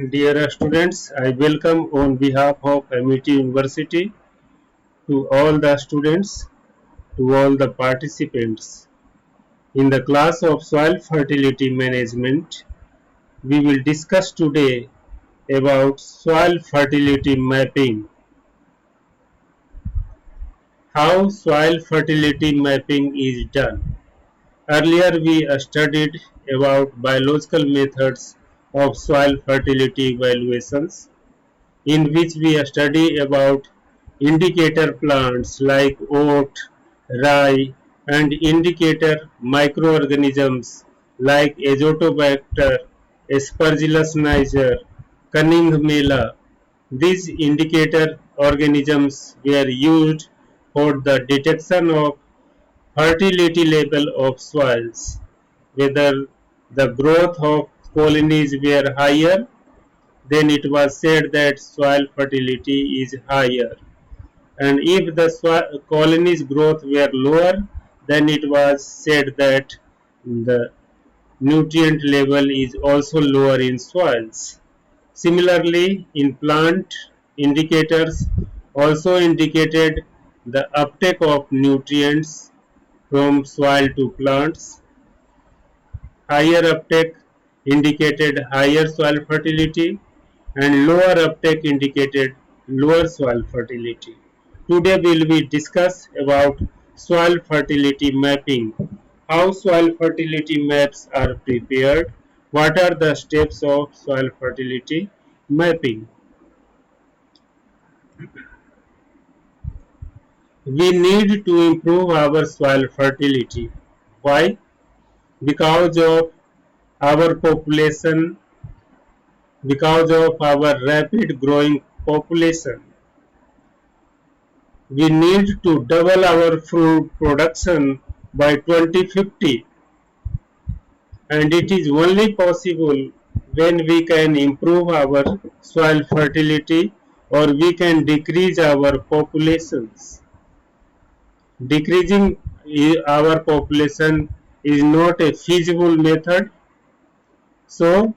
Dear students, I welcome on behalf of MIT University to all the students, to all the participants. In the class of soil fertility management, we will discuss today about soil fertility mapping. How soil fertility mapping is done. Earlier we studied about biological methods of soil fertility evaluations, in which we study about indicator plants like oat, rye, and indicator microorganisms like Azotobacter, Aspergillus niger, Cunninghamella. These indicator organisms were used for the detection of fertility level of soils, whether the growth of colonies were higher, then it was said that soil fertility is higher, and if the colony's growth were lower, then it was said that the nutrient level is also lower in soils. Similarly, in plant, indicators also indicated the uptake of nutrients from soil to plants. Higher uptake indicated higher soil fertility, and lower uptake indicated lower soil fertility. Today we will discuss about soil fertility mapping. How soil fertility maps are prepared, what are the steps of soil fertility mapping. We need to improve our soil fertility. Why? Because of our population, because of our rapid growing population. We need to double our food production by 2050, and it is only possible when we can improve our soil fertility or we can decrease our populations. Decreasing our population is not a feasible method, so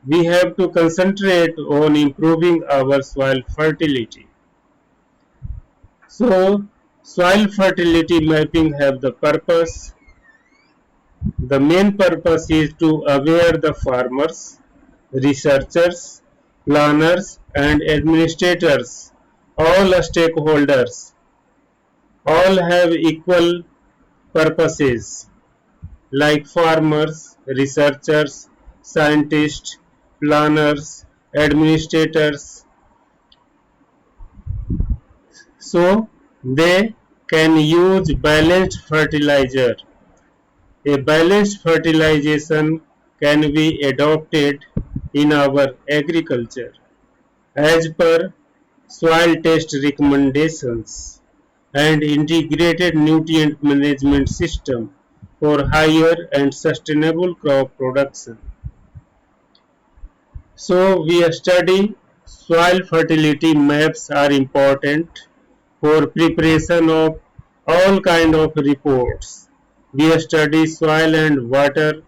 we have to concentrate on improving our soil fertility. So, soil fertility mapping have the purpose. The main purpose is to aware the farmers, researchers, planners and administrators, all stakeholders, all have equal purposes like farmers, researchers, scientists, planners, administrators, so they can use balanced fertilizer. A balanced fertilization can be adopted in our agriculture as per soil test recommendations and integrated nutrient management system for higher and sustainable crop production. So we study soil fertility maps are important for preparation of all kind of reports. We study soil and water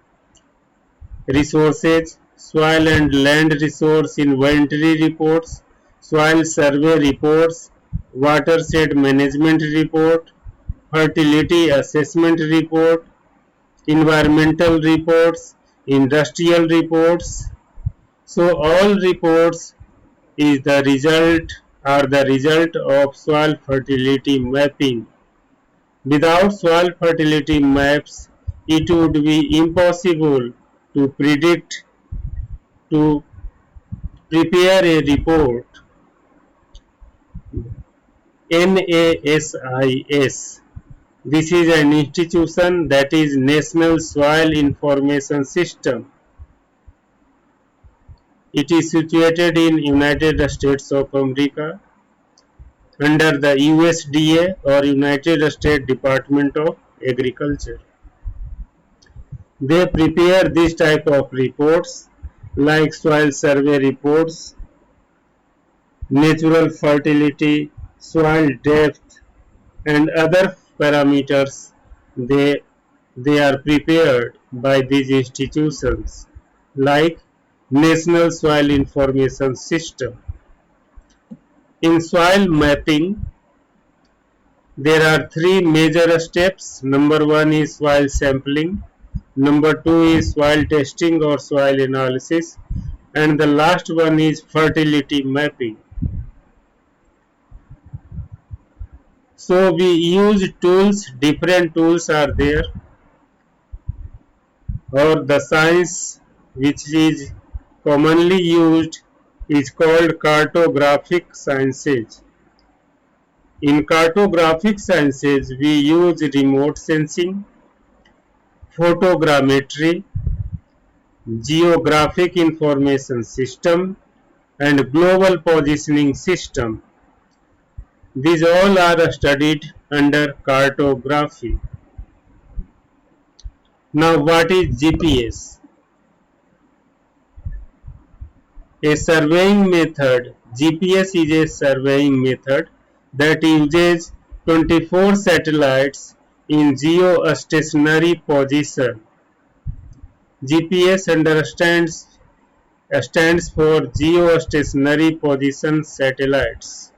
resources, soil and land resource inventory reports, soil survey reports, watershed management report, fertility assessment report, environmental reports, industrial reports. So all reports is the result are the result of soil fertility mapping. Without soil fertility maps, it would be impossible to predict, to prepare a report. NASIS. This is an institution that is National Soil Information System. It is situated in United States of America under the USDA or United States Department of Agriculture. They prepare this type of reports like soil survey reports, natural fertility, soil depth and other parameters. They are prepared by these institutions like National Soil Information System. In soil mapping, there are three major steps. Number one is soil sampling. Number two is soil testing or soil analysis. And the last one is fertility mapping. So we use tools, different tools are there, or the science which is commonly used is called cartographic sciences. In cartographic sciences, we use remote sensing, photogrammetry, geographic information system, and global positioning system. These all are studied under cartography. Now, what is GPS? A surveying method. GPS is a surveying method that uses 24 satellites in geostationary position. GPS stands for geostationary position satellites.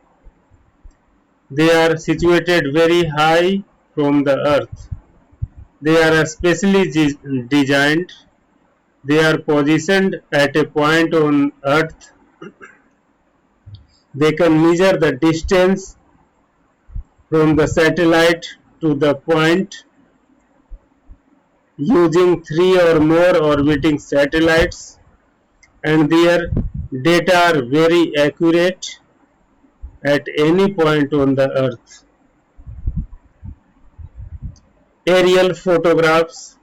They are situated very high from the earth. They are specially designed. They are positioned at a point on earth. They can measure the distance from the satellite to the point using three or more orbiting satellites, and their data are very accurate at any point on the earth. Aerial photographs.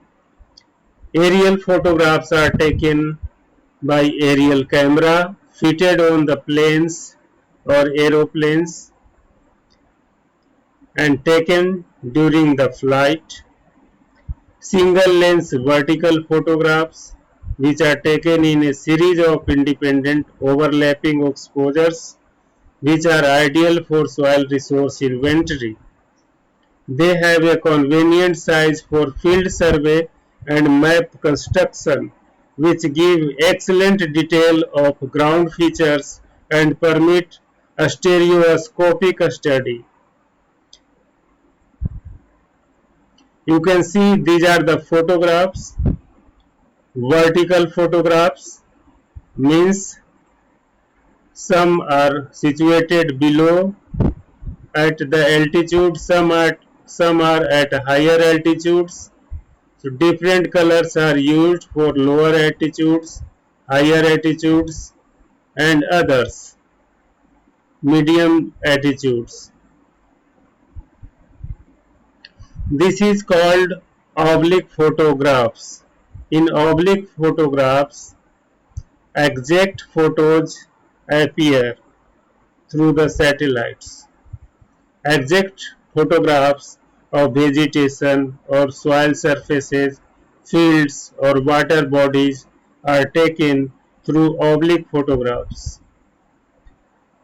Aerial photographs are taken by aerial camera fitted on the planes or aeroplanes and taken during the flight. Single lens vertical photographs, which are taken in a series of independent overlapping exposures, which are ideal for soil resource inventory. They have a convenient size for field survey and map construction, which give excellent detail of ground features and permit a stereoscopic study. You can see these are the photographs. Vertical photographs means some are situated below at the altitude, some are at higher altitudes. So different colors are used for lower altitudes, higher altitudes, and others, medium altitudes. This is called oblique photographs. In oblique photographs, exact photos appear through the satellites. Exact photographs of vegetation or soil surfaces, fields or water bodies are taken through oblique photographs.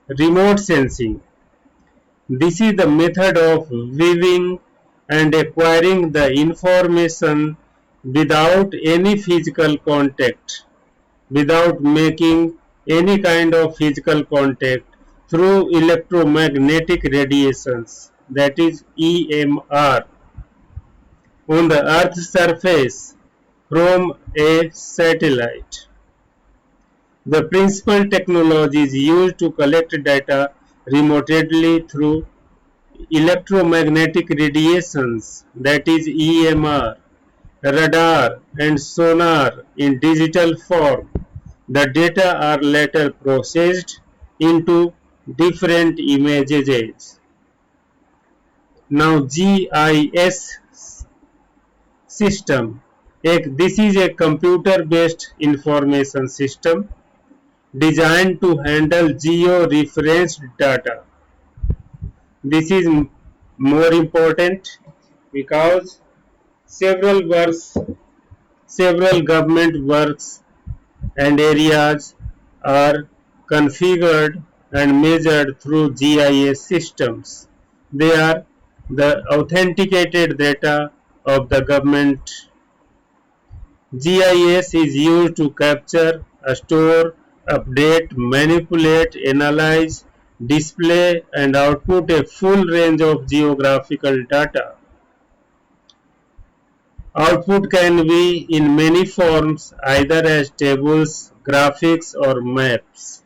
Remote sensing. This is the method of viewing and acquiring the information without any physical contact, without making any kind of physical contact, through electromagnetic radiations, that is EMR, on the Earth's surface from a satellite. The principal technology is used to collect data remotely through electromagnetic radiations, that is EMR, radar and sonar in digital form. The data are later processed into different images. Now GIS system. This is a computer based information system designed to handle geo-referenced data. This is more important because several government works and areas are configured and measured through GIS systems. They are the authenticated data of the government. GIS is used to capture store, update, manipulate, analyze, display and output a full range of geographical data. Output can be in many forms, either as tables, graphics or maps.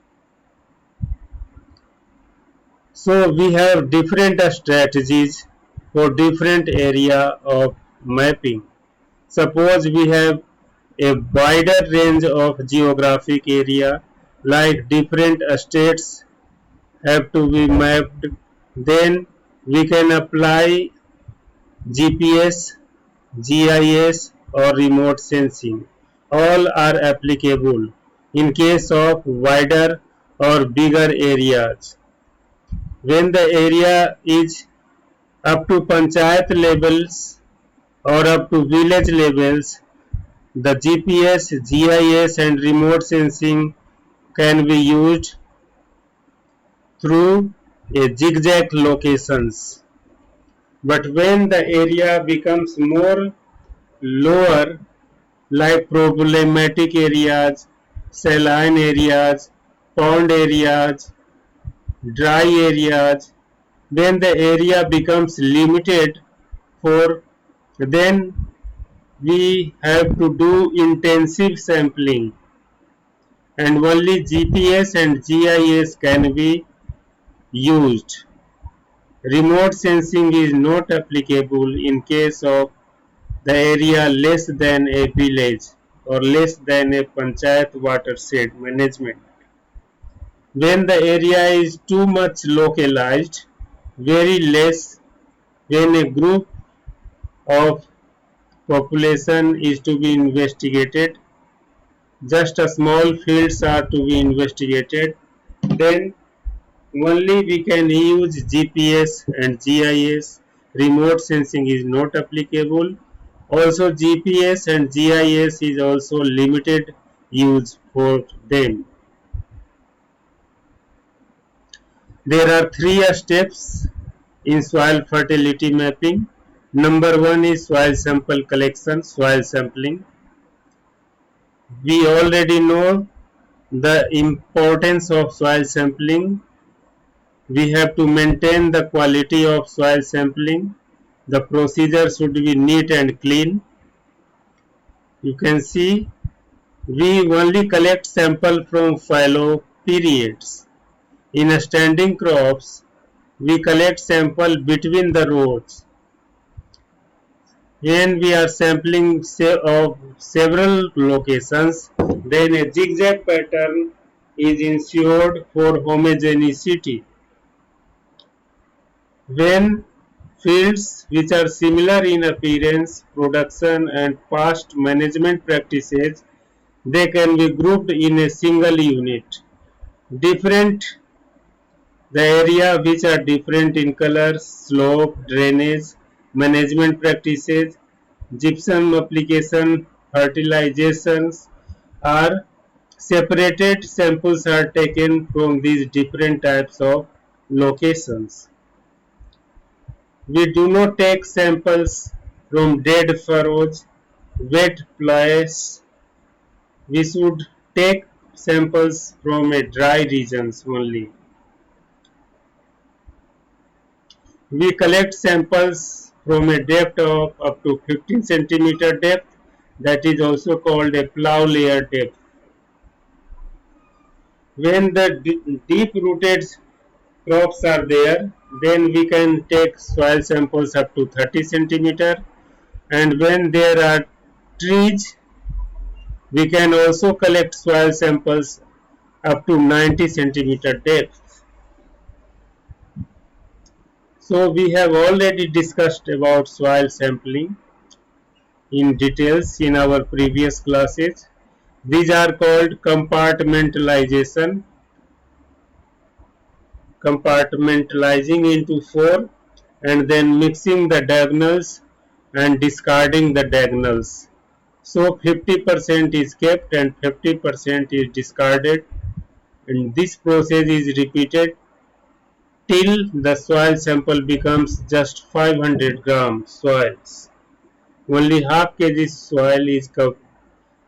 So we have different strategies for different area of mapping. Suppose we have a wider range of geographic area, like different states have to be mapped, then we can apply GPS, GIS or remote sensing. All are applicable in case of wider or bigger areas. When the area is up to panchayat levels or up to village levels, the GPS, GIS and remote sensing can be used through a zigzag locations. But when the area becomes more lower, like problematic areas, saline areas, pond areas, dry areas, then the area becomes limited for, then we have to do intensive sampling and only GPS and GIS can be used. Remote sensing is not applicable in case of the area less than a village or less than a panchayat watershed management. When the area is too much localized, very less, when a group of population is to be investigated, just a small fields are to be investigated, then only we can use GPS and GIS. Remote sensing is not applicable. Also GPS and GIS is also limited use for them. There are three steps in soil fertility mapping. Number one is soil sample collection, soil sampling. We already know the importance of soil sampling. We have to maintain the quality of soil sampling. The procedure should be neat and clean. You can see we only collect sample from fallow periods. In standing crops, we collect sample between the rows. When we are sampling of several locations, then a zigzag pattern is ensured for homogeneity. When fields which are similar in appearance, production and past management practices, they can be grouped in a single unit. Different The area which are different in color, slope, drainage, management practices, gypsum application, fertilizations are separated. Samples are taken from these different types of locations. We do not take samples from dead furrows, wet places. We should take samples from a dry regions only. We collect samples from a depth of up to 15 centimeter depth, that is also called a plough layer depth. When the deep rooted crops are there, then we can take soil samples up to 30 centimeter, and when there are trees, we can also collect soil samples up to 90 centimeter depth. So we have already discussed about soil sampling in details in our previous classes. These are called compartmentalization, compartmentalizing into four, and then mixing the diagonals and discarding the diagonals. So 50% is kept and 50% is discarded, and this process is repeated till the soil sample becomes just 500 gram soils. Only half kg soil is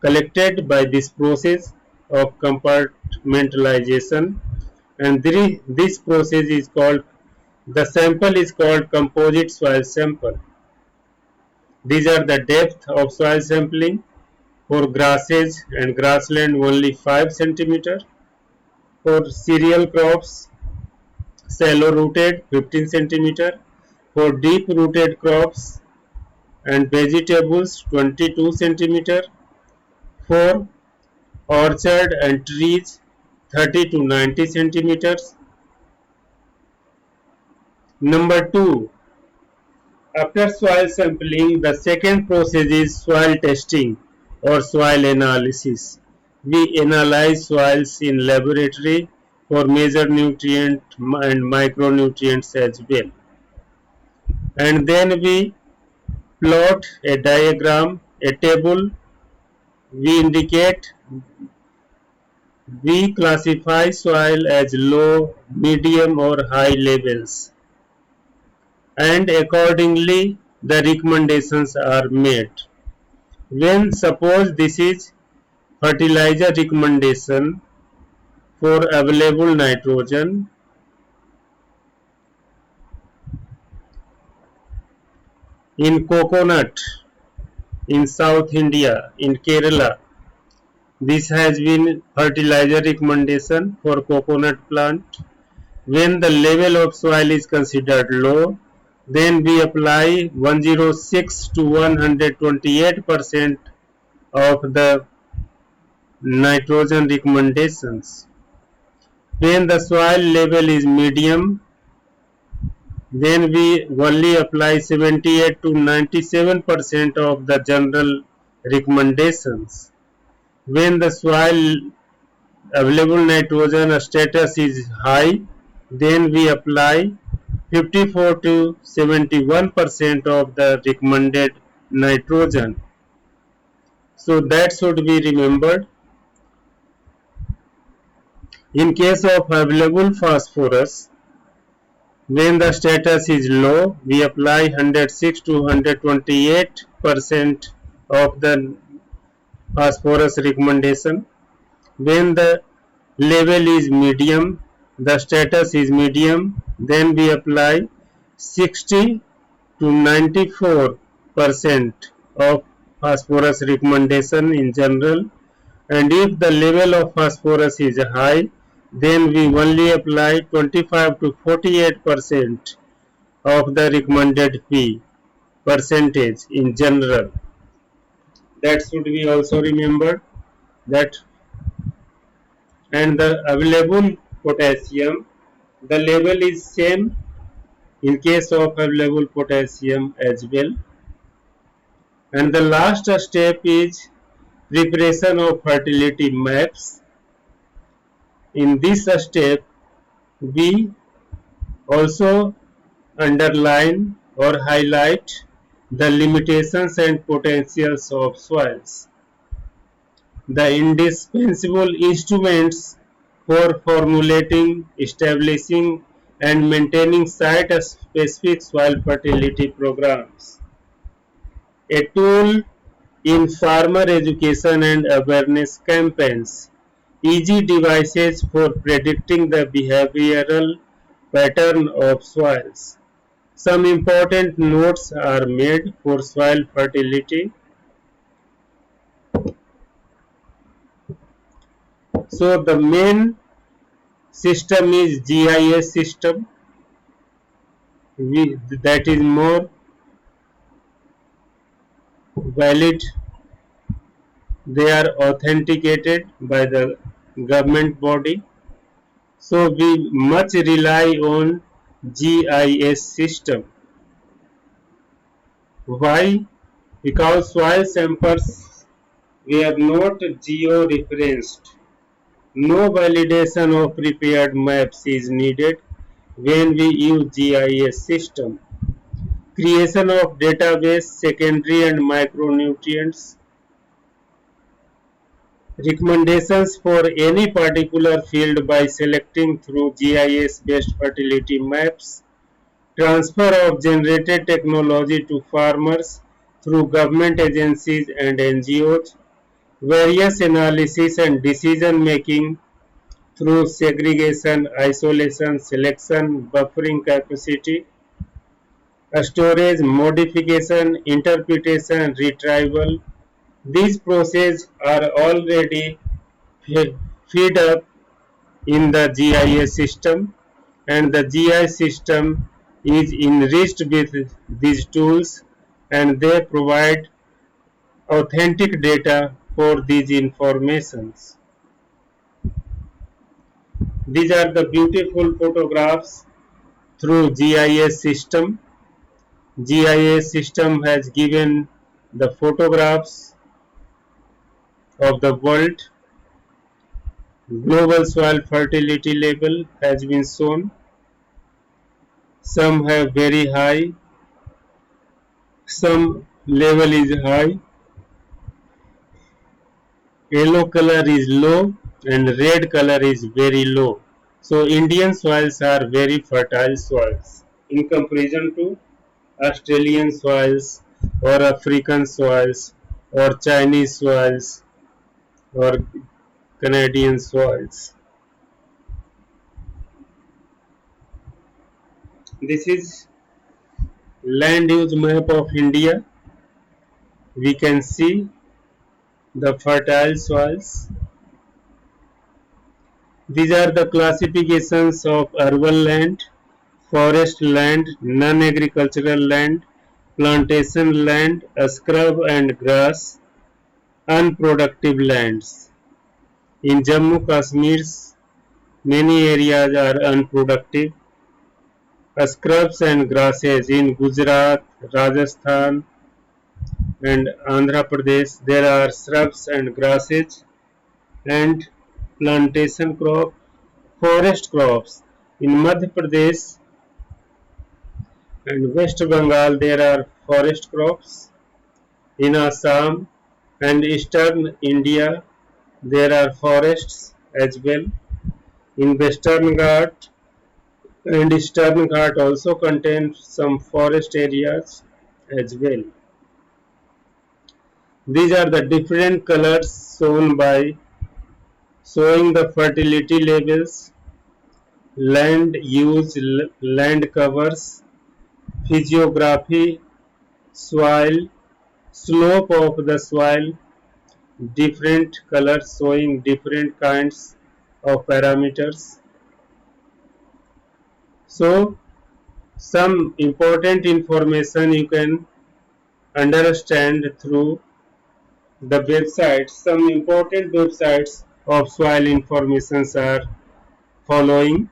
collected by this process, of compartmentalization, and this process is called, the sample is called composite soil sample. These are the depth of soil sampling. For grasses and grassland only 5 centimeter. For cereal crops shallow rooted 15 centimeter. For deep rooted crops and vegetables 22 centimeter. For orchard and trees 30 to 90 centimeters. Number 2. After soil sampling, the second process is soil testing or soil analysis. We analyze soils in laboratory for major nutrient and micronutrients as well. And then we plot a diagram, a table. We indicate, we classify soil as low, medium or high levels, and accordingly the recommendations are made. When suppose this is fertilizer recommendation for available nitrogen, in coconut in South India, in Kerala, this has been fertilizer recommendation for coconut plant. When the level of soil is considered low, then we apply 106 to 128% of the nitrogen recommendations. When the soil level is medium, then we only apply 78 to 97% of the general recommendations. When the soil available nitrogen status is high, then we apply 54 to 71% of the recommended nitrogen. So that should be remembered. In case of available phosphorus, when the status is low, we apply 106 to 128% of the phosphorus recommendation. When the level is medium, the status is medium, then we apply 60 to 94% of phosphorus recommendation in general, and if the level of phosphorus is high, then we only apply 25 to 48% of the recommended P percentage in general. That should be also remembered. That, and the available potassium, the level is same in case of available potassium as well. And the last step is preparation of fertility maps. In this step, we also underline or highlight the limitations and potentials of soils. The indispensable instruments for formulating, establishing and maintaining site-specific soil fertility programs. A tool in farmer education and awareness campaigns. Easy devices for predicting the behavioral pattern of soils. Some important notes are made for soil fertility. So the main system is GIS system. That is more valid. They are authenticated by the government body. So we much rely on GIS system. Why? Because soil samples were not geo-referenced. No validation of prepared maps is needed when we use GIS system. Creation of database, secondary and micronutrients. Recommendations for any particular field by selecting through GIS based fertility maps. Transfer of generated technology to farmers through government agencies and NGOs. various analysis and decision making through segregation, isolation, selection, buffering capacity, storage, modification, interpretation, retrieval. These processes are already fed up in the GIS system, and the GIS system is enriched with these tools, and they provide authentic data for these informations. These are the beautiful photographs through GIS system. GIS system has given the photographs of the world. Global soil fertility level has been shown. Some have very high, some level is high, yellow color is low, and red color is very low. So Indian soils are very fertile soils in comparison to Australian soils or African soils or Chinese soils or Canadian soils. This is land use map of India. We can see the fertile soils. These are the classifications of urban land, forest land, non-agricultural land, plantation land, scrub and grass, unproductive lands. In Jammu Kashmir, many areas are unproductive. Scrubs and grasses in Gujarat, Rajasthan and Andhra Pradesh, there are shrubs and grasses and plantation crop, forest crops. In Madhya Pradesh and West Bengal, there are forest crops. In Assam and eastern India, there are forests as well. In Western Ghat and Eastern Ghat also contain some forest areas as well. These are the different colors shown by showing the fertility levels, land use, land covers, physiography, soil, slope of the soil, different colors showing different kinds of parameters. So some important information you can understand through the websites. Some important websites of soil informations are following.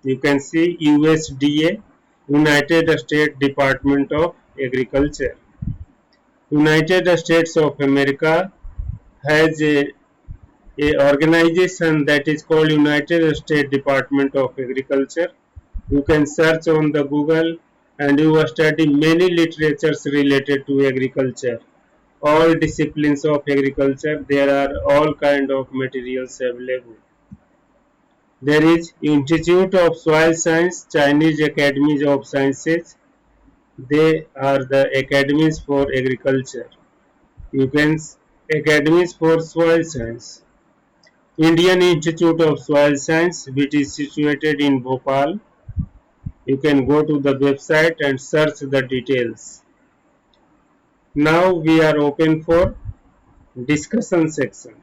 You can see USDA, United States Department of Agriculture. United States of America has a organization that is called United States Department of Agriculture. You can search on the Google and you will study many literatures related to agriculture. All disciplines of agriculture, there are all kind of materials available. There is Institute of Soil Science, Chinese Academies of Sciences. They are the academies for agriculture. You can academies for soil science. Indian Institute of Soil Science, which is situated in Bhopal. You can go to the website and search the details. Now we are open for discussion section.